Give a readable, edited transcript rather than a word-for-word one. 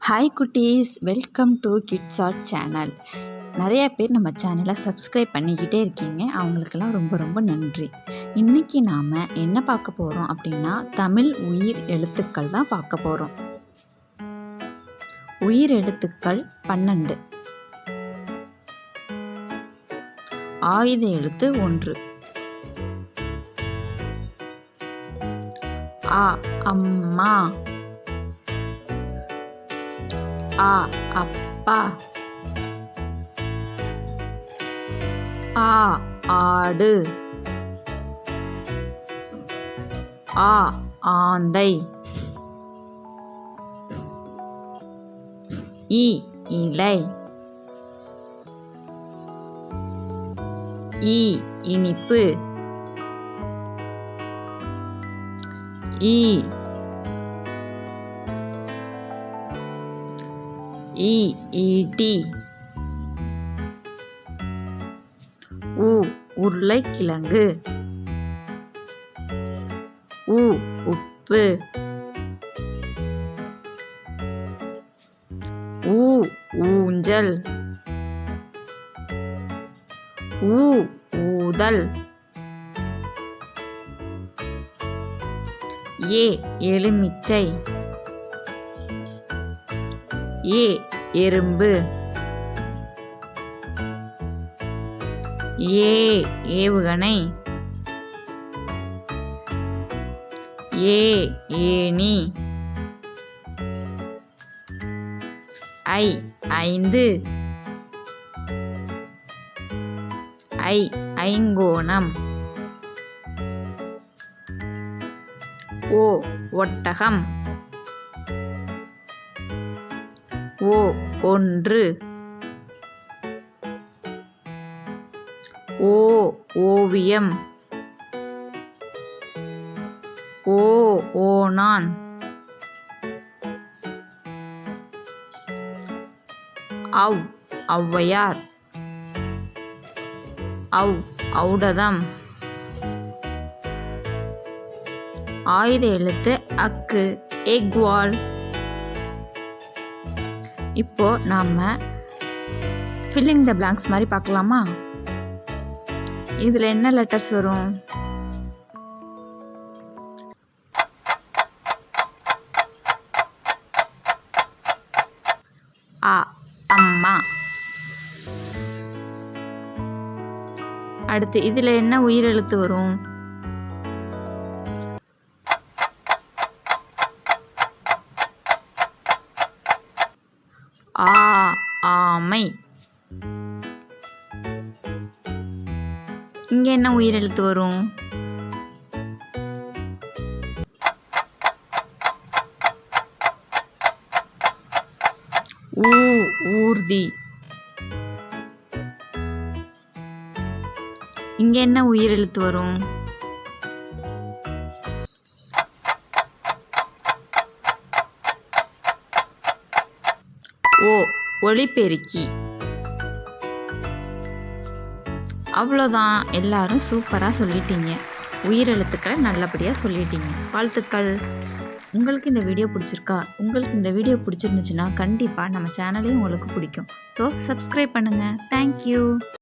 Hi குட்டீஸ், welcome to kids art channel. நிறையா பேர் நம்ம சேனலை சப்ஸ்கிரைப் பண்ணிக்கிட்டே இருக்கீங்க. அவங்களுக்கெல்லாம் ரொம்ப ரொம்ப நன்றி. இன்றைக்கி நாம் என்ன பார்க்க போகிறோம் அப்படின்னா, தமிழ் உயிர் எழுத்துக்கள் தான் பார்க்க போகிறோம். உயிர் எழுத்துக்கள் 12. ஆயுத எழுத்து 1. ஆ அம்மா, ஆ அப்பா, ஆ ஆடு, ஆ ஆந்தை, இ இலை, இ இனிப்பு, ஈட்டி, உருளைக்கிழங்கு, உப்பு, ஊஞ்சல், ஊதல், எலுமிச்சை, எறும்பு, ஏவுகணை, ஏணி, ஐந்து, ஐங்கோணம், ஒட்டகம், ஒன்று, ஓவியம், ஓணான், ஔவையார், ஔடதம். ஆயுத எழுத்து அக்கு, எக்வால். இப்போ நாம ஃபில்லிங் த பிளாங்க்ஸ் மாதிரி பார்க்கலாமா? இதுல என்ன லெட்டர்ஸ் வரும்? ஆ அம்மா. அடுத்து இதுல என்ன உயிரெழுத்து வரும்? ஆமை. இங்க என்ன உயிரெழுத்து வரும்? ஊர்தி. இங்க என்ன உயிரெழுத்து வரும்? ஒலிபெருக்கி. அவ்வளோதான், எல்லாரும் சூப்பராக சொல்லிட்டீங்க. உயிரெழுத்துக்களை நல்லபடியாக சொல்லிட்டீங்க. வாழ்த்துக்கள். உங்களுக்கு இந்த வீடியோ பிடிச்சிருக்கா? உங்களுக்கு இந்த வீடியோ பிடிச்சிருந்துச்சுன்னா கண்டிப்பாக நம்ம சேனலையும் உங்களுக்கு பிடிக்கும். ஸோ சப்ஸ்கிரைப் பண்ணுங்கள். தேங்க்யூ.